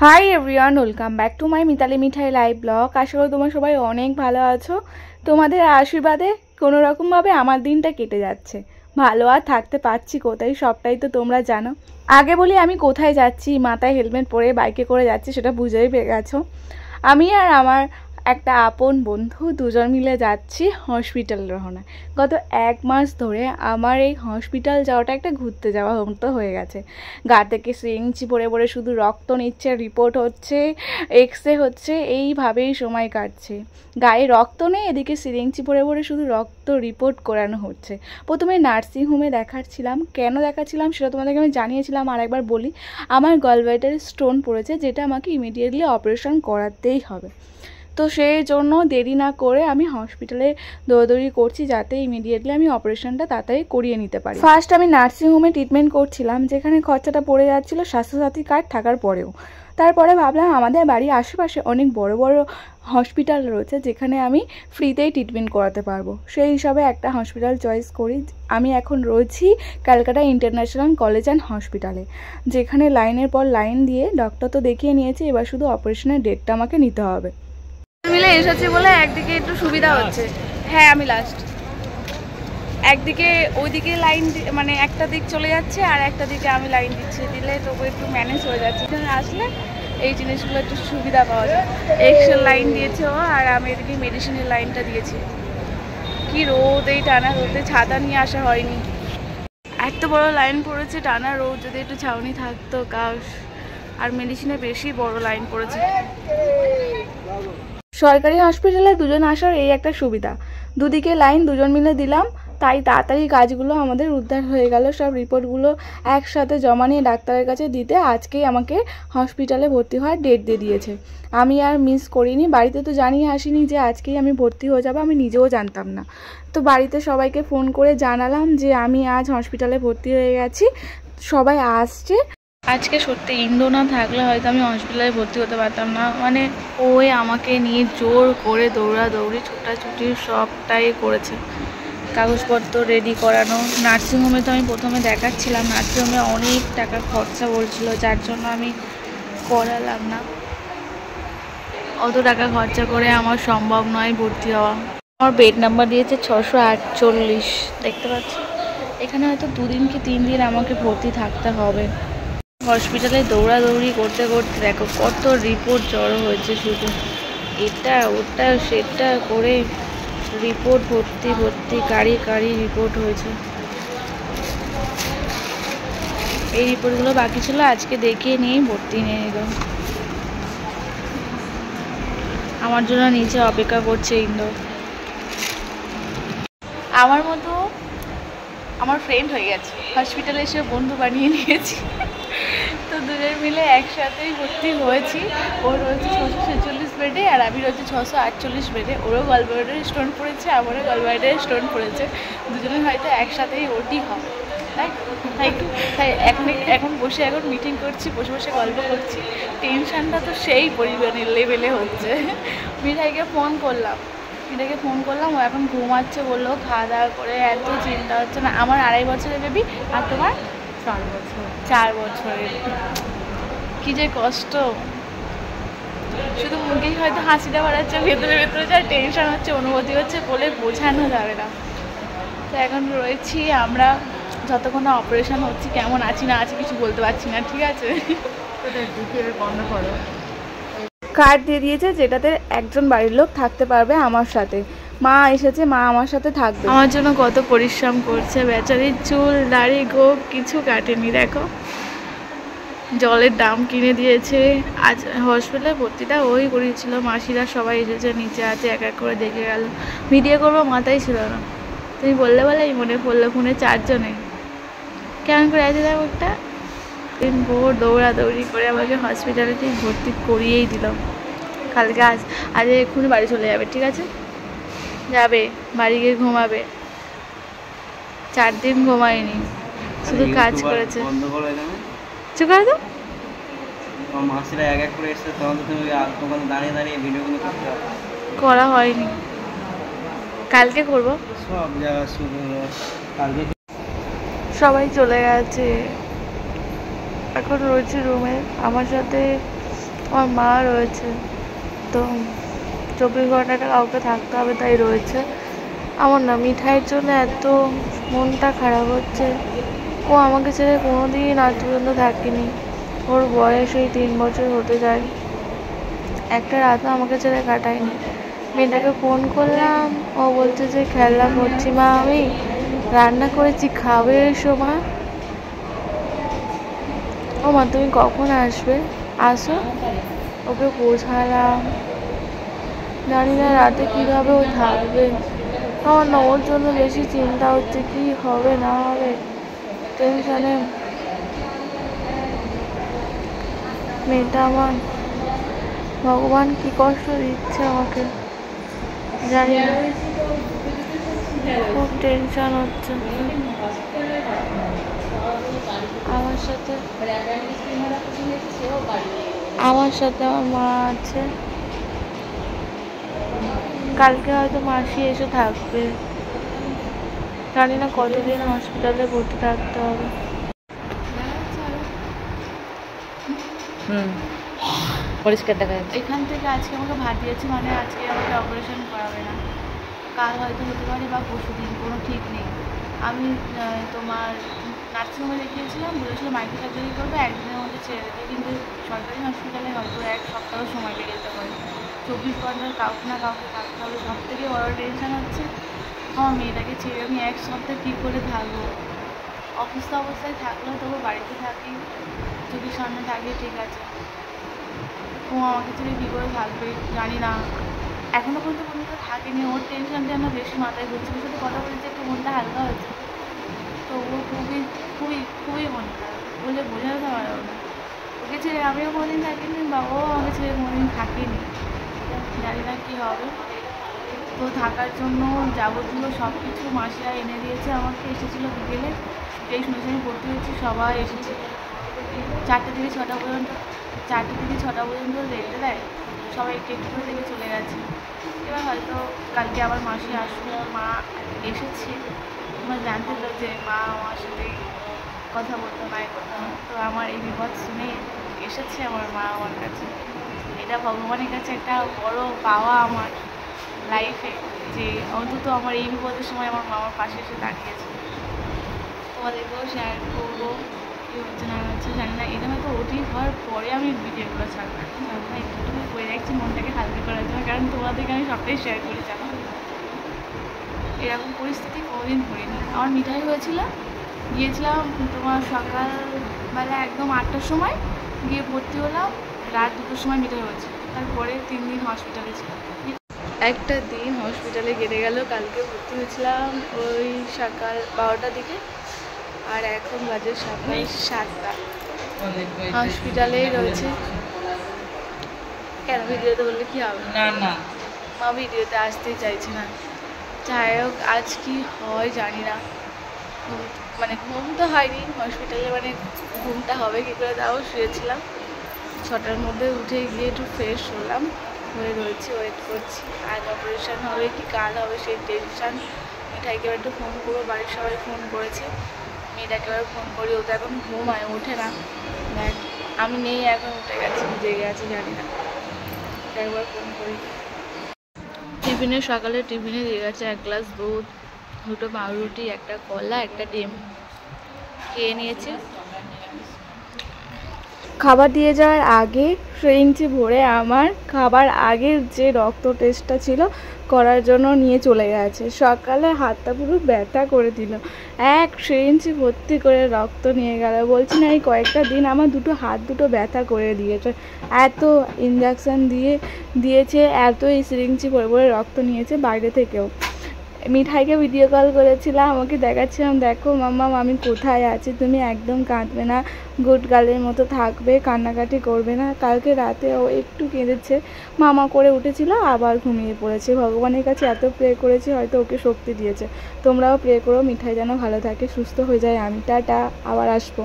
High everyone, welcome back to my Mitali Mithai live blog. আশা করি তোমরা সবাই অনেক ভালো আছো। তোমাদের আশীর্বাদে কোনো রকমভাবে আমার দিনটা কেটে যাচ্ছে। ভালো আর থাকতে পারছি কোথায়, সবটাই তো তোমরা জানো। আগে বলি আমি কোথায় যাচ্ছি। মাথায় হেলমেট পরে বাইকে করে যাচ্ছি, সেটা বুঝেই পেয়ে গেছো। আমি আর আমার একটা আপন বন্ধু দুজন মিলে যাচ্ছি হসপিটাল রওনা। গত 1 মাস ধরে আমার এই হসপিটাল যাওয়াটা একটা ঘুরতে যাওয়া মতো হয়ে গেছে। গা থেকে সিরিঞ্জ পরে পরে শুধু রক্ত নিচ্ছে, রিপোর্ট হচ্ছে, এক্সরে হচ্ছে, এইভাবেই সময় কাটছে। গায়ে রক্ত নেই, এদিকে সিরিঞ্জ পরে পরে শুধু রক্ত রিপোর্ট করানো হচ্ছে। প্রথমে নার্সিংহোমে দেখাচ্ছিলাম। কেন দেখাচ্ছিলাম সেটা তোমাদেরকে আমি জানিয়েছিলাম। আর একবার বলি, আমার গলব্লাডারে স্টোন পড়েছে, যেটা আমাকে ইমিডিয়েটলি অপারেশন করাতেই হবে। তো সেই জন্য দেরি না করে আমি হসপিটালে দৌড়াদৌড়ি করছি, যাতে ইমিডিয়েটলি আমি অপারেশনটা তাড়াতাড়ি করিয়ে নিতে পারি। ফার্স্ট আমি নার্সিংহোমে ট্রিটমেন্ট করছিলাম, যেখানে খরচাটা পড়ে যাচ্ছিলো স্বাস্থ্যসাথী কার্ড থাকার পরেও। তারপরে ভাবলাম আমাদের বাড়ির আশেপাশে অনেক বড় বড় হসপিটাল রয়েছে, যেখানে আমি ফ্রিতেই ট্রিটমেন্ট করাতে পারবো। সেই হিসাবে একটা হসপিটাল চয়েস করি। আমি এখন রয়েছি ক্যালকাটা ইন্টারন্যাশনাল কলেজ অ্যান্ড হসপিটালে, যেখানে লাইনের পর লাইন দিয়ে ডক্টর তো দেখিয়ে নিয়েছি, এবার শুধু অপারেশনের ডেটটা আমাকে নিতে হবে। মিলে এসেছি বলে একদিকে একটু সুবিধা হচ্ছে। হ্যাঁ, আমি লাস্ট। একদিকে ওইদিকে লাইন মানে একটা দিক চলে যাচ্ছে, আর একটা দিকে আমি লাইন দিচ্ছি, দিলে তবু একটু ম্যানেজ হয়ে যাচ্ছে। এখানে আসলে এই জিনিসগুলো একটু সুবিধা পাওয়া যায়। এক্সরে লাইন দিয়েছে ও, আর আমি এদিকে মেডিসিনের লাইনটা দিয়েছি। কি রোদ, এই টানা রোদে ছাতা নিয়ে আসা হয়নি। এত বড় লাইন পড়েছে, টানা রোদ, যদি একটু ছাউনি থাকতো কাশ। আর মেডিসিনে বেশি বড় লাইন পড়েছে। সরকারি হসপিটালে দুজন আসার এই একটা সুবিধা, দুদিকে লাইন দুজন মিলে দিলাম, তাই তাড়াতাড়ি কাজগুলো আমাদের উদ্ধার হয়ে গেল। সব রিপোর্টগুলো একসাথে জমা নিয়ে ডাক্তারের কাছে দিতে আজকেই আমাকে হসপিটালে ভর্তি হওয়ার ডেট দিয়ে দিয়েছে। আমি আর মিস করিনি। বাড়িতে তো জানিয়ে আসিনি যে আজকেই আমি ভর্তি হয়ে যাব, আমি নিজেও জানতাম না। তো বাড়িতে সবাইকে ফোন করে জানালাম যে আমি আজ হসপিটালে ভর্তি হয়ে গেছি, সবাই আসছে। আজকে সত্যি ইন্দো না থাকলে হয়তো আমি হসপিটালে ভর্তি হতে পারতাম না। মানে ওই আমাকে নিয়ে জোর করে দৌড়াদৌড়ি ছোটাছুটি সবটাই করেছে। কাগজপত্র রেডি করানো। নার্সিংহোমে তো আমি প্রথমে দেখাচ্ছিলাম, নার্সিংহোমে অনেক টাকা খরচা বলছিল, যার জন্য আমি করালাম না। অত টাকা খরচা করে আমার সম্ভব নয় ভর্তি হওয়া। আমার বেড নাম্বার দিয়েছে 648, দেখতে পাচ্ছি। এখানে হয়তো 2 দিন কি 3 দিন আমাকে ভর্তি থাকতে হবে। হসপিটালে দৌড়াদৌড়ি করতে করতে দেখো কত রিপোর্ট জড়ো হয়েছে, শুধু এটা ওটা সেটা করে রিপোর্ট ভর্তি ভর্তি কারি কারি রিপোর্ট হয়েছে। এই রিপোর্টগুলো বাকি ছিল, আজকে দেখিয়ে নিয়ে ভর্তি নিয়ে নিল। আমার জন্য নিচে অপেক্ষা করছে ইন্দো। আমার মতো আমার ফ্রেন্ড হয়ে গেছে, হসপিটালে এসে বন্ধু বানিয়ে নিয়েছি। তো দুজন মিলে একসাথেই ভর্তি হয়েছি। ওর রয়েছে 646 বেডে, আর আমি রয়েছে 648 বেডে। ওরও গলব্লাডারে স্টোন পড়েছে, আমারও গলব্লাডারে স্টোন পড়েছে। দুজনের হয়তো একসাথেই ওটি হবে, তাই তাই এখন বসে মিটিং করছি, বসে বসে গল্প করছি। টেনশানটা তো সেই পরিমাণের লেভেলে হচ্ছে। মিঠাইকে ফোন করলাম, ও এখন ঘুমাচ্ছে, বললো খাওয়া দাওয়া করে। এত চিন্তা হচ্ছে না। আমার 2.5 বছরের বেবি, আর তোমার 4 বছরের। কি যে কষ্ট, শুধু মুখেই হয়তো হাসিটা বাড়াচ্ছে, ভেতরে ভেতরে যা টেনশন হচ্ছে, অনুভূতি হচ্ছে, বলে বোঝানো যাবে না। তো এখন রয়েছি আমরা, যতক্ষণ না অপারেশন হচ্ছে। কেমন আছি না আছি কিছু বলতে পারছি না, ঠিক আছে। বন্ধ করো। কার্ড দিয়ে দিয়েছে, যেটাতে একজন বাড়ির লোক থাকতে পারবে আমার সাথে। মা এসেছে, মা আমার সাথে থাকবে। আমার জন্য কত পরিশ্রম করছে বেচারির, চুল দাড়ি গোপ কিছু কাটেনি। দেখো জলের দাম কিনে দিয়েছে। আজ হসপিটালে ভর্তিটা ওই করিয়েছিল, মাসিরা সবাই এসেছে, নিচে আছে, এক এক করে দেখে গেল। ভিডিও করবো মাথায় ছিল না, তুমি বললে বলেই মনে পড়লো। ফোনে 4 জনে কেমন করে আছে দেখো। একটা দিন ভোর দৌড়াদৌড়ি করে আমাকে হসপিটালে ঠিক ভর্তি করিয়েই দিল। কালকে আজ এক্ষুনি বাড়ি চলে যাবে, ঠিক আছে? যাবে বাড়ি গিয়ে ঘুমাবে। 4 দিন ঘুমায়নি, শুধু কাজ করেছে। চুপ করে দাও। করা হয়নি, কালকে করবো। সবাই চলে গেছে, এখন রয়েছে রুমে। আমার সাথে আমার মা রয়েছে, তো 24 ঘন্টাটা কাউকে থাকতে হবে তাই রয়েছে। আমার না মিঠাইয়ের জন্য এত মনটা খারাপ হচ্ছে। ও আমাকে ছেড়ে কোনোদিন আজ পর্যন্ত থাকেনি। ওর বয়স এই 3 বছর হতে যায়, একটা রাতও আমাকে ছেড়ে কাটায়নি। মেয়েটাকে ফোন করলাম, ও বলছে যে খেলা করছি মা, আমি রান্না করেছি, খাবে এসো মা। ও মা তুমি কখন আসবে, আসো। ওকে বোঝালাম, জানি না রাতে কীভাবে ও থাকবে। আমার না ওর জন্য বেশি চিন্তা হচ্ছে, কি হবে না হবে, টেনশানে মেয়েটা আমার, ভগবান কি কষ্ট দিচ্ছে আমাকে জানি না, খুব টেনশন হচ্ছে। আমার সাথে আমার মা আছে, কালকে হয়তো মাসি এসে থাকবে, জানি না কতদিন হসপিটালে ভর্তি থাকতে হবে। পরিষ্কার দেখা যাচ্ছে। এখান থেকে আজকে আমাকে ভাত দিয়েছে, মানে আজকে আমাকে অপারেশন করাবে না, কাল হয়তো হতে পারে বা পরশু দিন, কোনো ঠিক নেই। আমি তোমার নার্সিংহোমে দেখিয়েছিলাম, বলেছিল মাইক্রো সার্জারি করবে, একদিনের মধ্যে ছেড়ে দেবে, কিন্তু সরকারি হসপিটালে হয়তো 1 সপ্তাহ সময় লেগে যেতে পারে। 24 ঘন্টার কাউকে না কাউকে থাকতে হবে। সব থেকে বড় টেনশন হচ্ছে আমার মেয়েটাকে ছেড়ে আমি 1 সপ্তাহ কী করে থাকবো। অসুস্থ অবস্থায় থাকলেও তবু বাড়িতে থাকি, যদি সামনে থাকে ঠিক আছে, ও আমাকে ছেড়ে কী করে থাকবে জানি না। এখনও পর্যন্ত থাকেনি, ওর টেনশনটা আমার বেশি মাথায় ঘুরছে। ওর সাথে কথা বলেছে, একটু মনটা হালকা হয়েছে, তো ও খুবই খুবই খুবই মন খারাপ, বলে বোঝাতে পারবো না। ওকে ছেড়ে আমিও কোনোদিন থাকিনি, বা ও আমাকে ছেড়ে কোনোদিন থাকেনি, জানি না কী হবে। তো থাকার জন্য যাবতীয় সব কিছু মাসিরা এনে দিয়েছে আমাকে, এসেছিলো বিকেলে, যেই শুনে শুনে ভর্তি হয়েছি সবাই এসেছে। 4টে থেকে 6টা পর্যন্ত, 4টে থেকে 6টা পর্যন্ত রেখে দেয়, সবাই একটু একটু করে দেখে চলে গেছে। এবার হয়তো কালকে আবার মাসি আসবে, মা এসেছে, আমার জানতে তো যে মা আমার সাথে কথা বলতো না কোথাও, তো আমার এই বিপদ শুনে এসেছে আমার মা আমার কাছে। এটা ভগবানের কাছে একটা বড় পাওয়া আমার লাইফে, যে অন্তত আমার এই বিপদের সময় আমার মামার পাশে এসে দাঁড়িয়েছে। তোমাদেরকেও শেয়ার করবো কী হচ্ছে না হচ্ছে জানি না। এটা হয়তো ওটি হওয়ার পরে আমি ভিডিওগুলো ছাড়বো, জানি না, একটুটুকু করে রাখছি মনটাকে হালকা করার জন্য, কারণ তোমাদেরকে আমি সবটাই শেয়ার করি জানো। এরকম পরিস্থিতি কোনোদিন হয়নি। আমার মিঠাই হয়েছিল, গিয়েছিলাম তোমার সকালবেলা একদম 8টার সময় গিয়ে ভর্তি হলাম, রাত 2টোর সময় মিঠাই হয়েছে, তারপরে 3 দিন হসপিটালে ছিলাম। একটা দিন হসপিটালে কেটে গেল। কালকে ভর্তি হয়েছিলাম ওই সকাল 12টার দিকে, আর এখন বাজে সকাল 7টা, হসপিটালেই রয়েছে। কেন ভিডিওতে বললে কি হবে? না না, মা ভিডিওতে আসতেই চাইছে না। যাই হোক, আজ কি হয় জানি না। মানে ঘুম তো হয়নি হসপিটালে, মানে ঘুমটা হবে কী করে, তাও শুয়েছিলাম। 6টার মধ্যে উঠে গিয়ে একটু ফ্রেশ হলাম, হয়ে রয়েছি, ওয়েট করছি। আজ অপারেশন হবে কি কাল হবে সেই টেনশান। মিঠাইকে এবার একটু ফোন করবো, বাড়ির সবাই ফোন করেছে, মেয়েটাকে এবার ফোন করি, ও তো এখন ঘুমায়, ওঠে না। দেখ আমি নেই, এখন উঠে গেছি, জেগে আছি জানি না, একবার ফোন করি। টিফিনে সকালে টিফিনে দিয়ে গেছে 1 গ্লাস দুধ, 2টো পাউরুটি, একটা কলা, একটা ডিম, খেয়ে নিয়েছে। খাবার দিয়ে যাওয়ার আগে সিরিঞ্জে ভরে আমার খাবার আগের যে রক্ত টেস্টটা ছিল করার জন্য নিয়ে চলে গেছে। সকালে হাতটা পুরো ব্যথা করে দিল, এক সিরিঞ্জে ভর্তি করে রক্ত নিয়ে গেল। বলছি না এই কয়েকটা দিন আমার হাত দুটো ব্যথা করে দিয়েছে, এত ইঞ্জেকশন দিয়েছে, এত এই সিরিঞ্জে ভরে ভরে রক্ত নিয়েছে বাইরে থেকেও। মিঠাইকে ভিডিও কল করেছিলাম, আমাকে দেখাচ্ছিলাম, দেখো মাম্মা আমি কোথায় আছি, তুমি একদম কাঁদবে না, গুড গার্লের মতো থাকবে, কান্নাকাটি করবে না। কালকে রাতে ও একটু কেঁদেছে, মামা করে উঠেছিল, আবার ঘুমিয়ে পড়েছে। ভগবানের কাছে এত প্রে করেছি, হয়তো ওকে শক্তি দিয়েছে। তোমরাও প্রে করো মিঠাই যেন ভালো থাকে, সুস্থ হয়ে যায়। আমি টাটা, আবার আসবো।